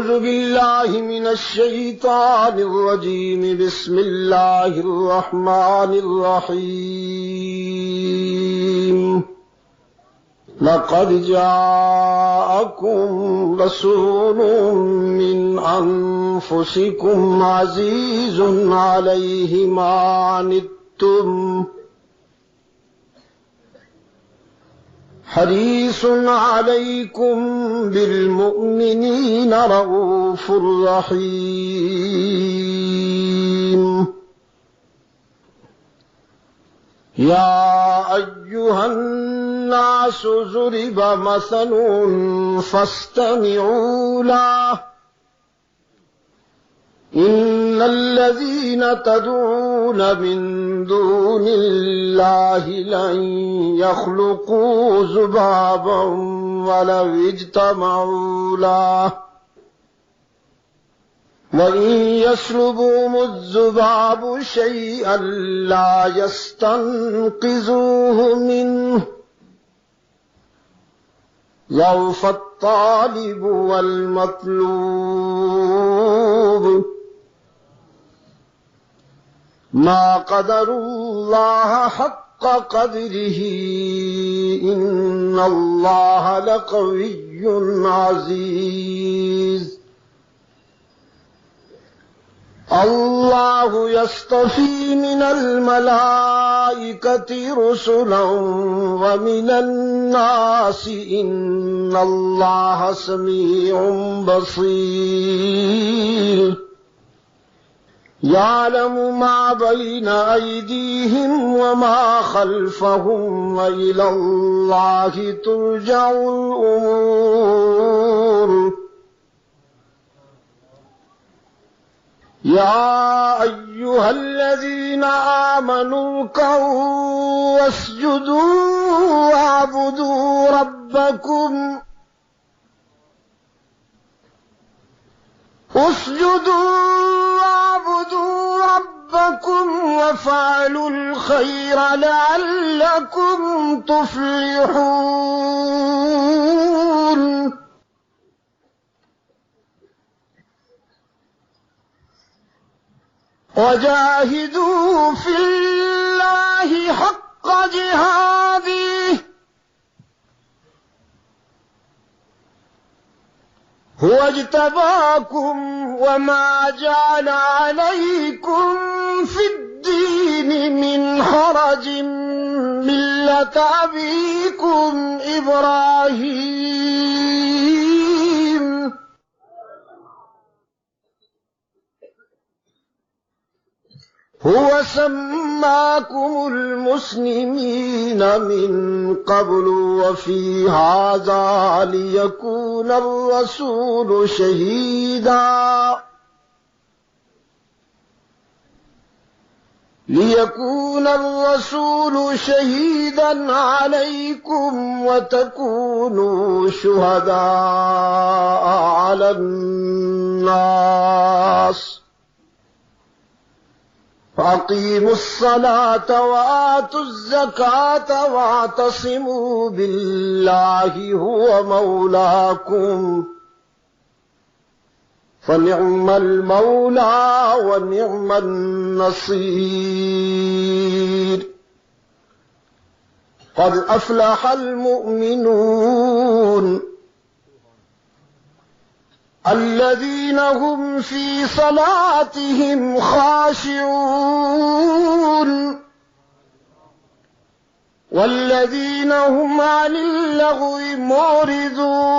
أعوذ بالله من الشيطان الرجيم بسم الله الرحمن الرحيم لقد جاءكم رسول من أنفسكم عزيز عليه ما عنتم حريص عليكم بالمؤمنين رؤوف رحيم يا أيها الناس ضرب مثل فاستمعوا له إن الذين تدعون من دون الله لن يخلقوا ذبابا ولو اجتمعوا له وإن يسلبهم الذباب شيئا لا يستنقذوه منه ضعف الطالب والمطلوب ما قدروا الله حق قدره إن الله لقوي عزيز الله يصطفي من الملائكة رسلا ومن الناس إن الله سميع بصير يعلم ما بين أيديهم وما خلفهم وإلى الله ترجع الأمور يا أيها الذين آمنوا اركعوا واسجدوا واعبدوا ربكم وافعلوا الخير لعلكم تفلحون وجاهدوا في الله حق جهاده هو اجتباكم وما جعل عليكم في الدين من حرج ملة أبيكم إبراهيم هو سماكم المسلمين من قبل وفي هذا ليكون الرسول شهيدا عليكم وتكونوا شهداء على الناس فأقيموا الصلاة وآتوا الزكاة واعتصموا بالله هو مولاكم فنعم المولى ونعم النصير قد أفلح المؤمنون الذين هم في صلاتهم خاشعون والذين هم عن اللغو معرضون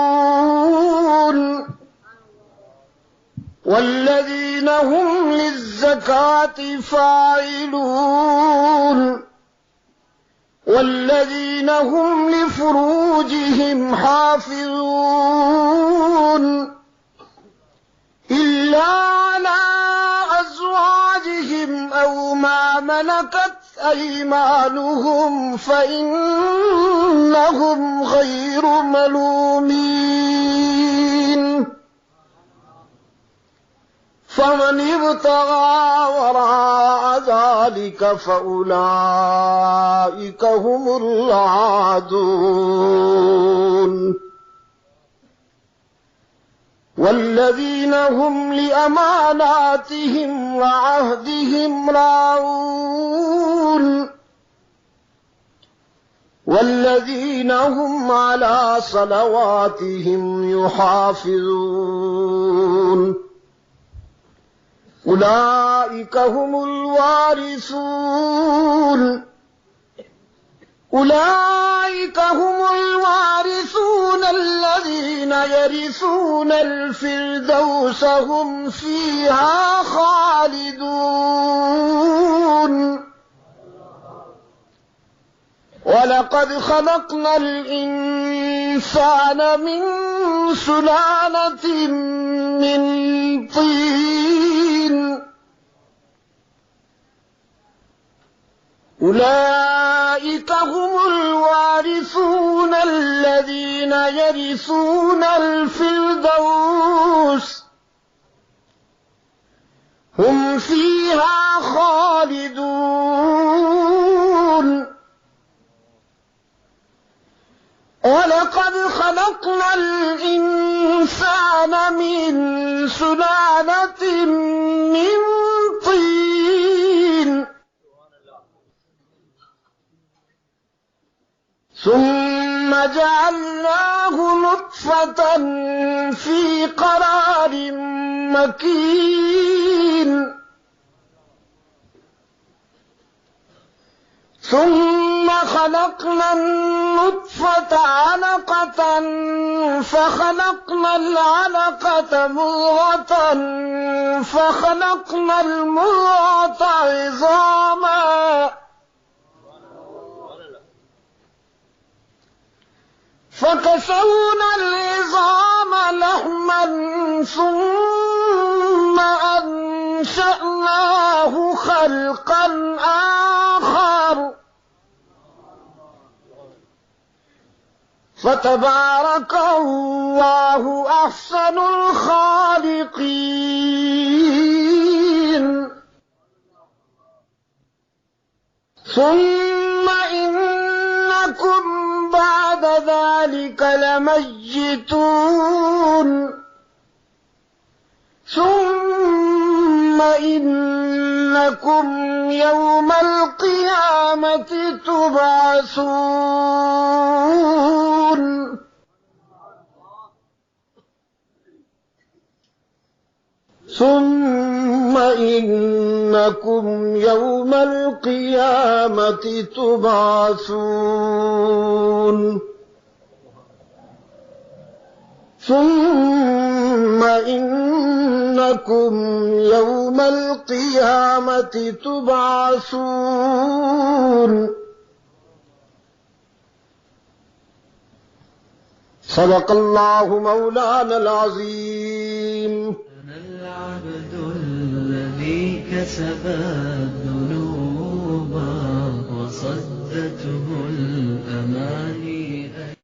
والذين هم للزكاة فاعلون والذين هم لفروجهم حافظون إلا على أزواجهم أو ما ملكت أيمانهم فإنهم غير ملومين فمن ابتغى وراء ذلك فأولئك هم العادون والذين هم لأماناتهم وعهدهم راعون والذين هم على صلواتهم يحافظون أولئك هم الوارثون الذين يرثون الفردوس هم فيها خالدون ولقد خلقنا الإنسان من سلالة من طين أولئك هم الوارثون الذين يرثون الفردوس هم فيها خالدون ولقد خلقنا الإنسان من سلالة من طين ثم جعلناه نطفة في قرار مكين ثم خلقنا النطفة علقة فخلقنا العلقة مضغة فخلقنا المضغة عظاما فكسونا العظام لحما ثم أنشأناه خلقا آخر فتبارك الله أحسن الخالقين ثم إنكم بعد ذلك لميتون ثم إنكم يوم القيامة تبعثون ثم إنكم يوم القيامة تبعثون ثم إنكم يوم القيامة تبعثون صدق الله مولانا العظيم. أنا العبد الذي كسب الذنوب وصدته الأماني أن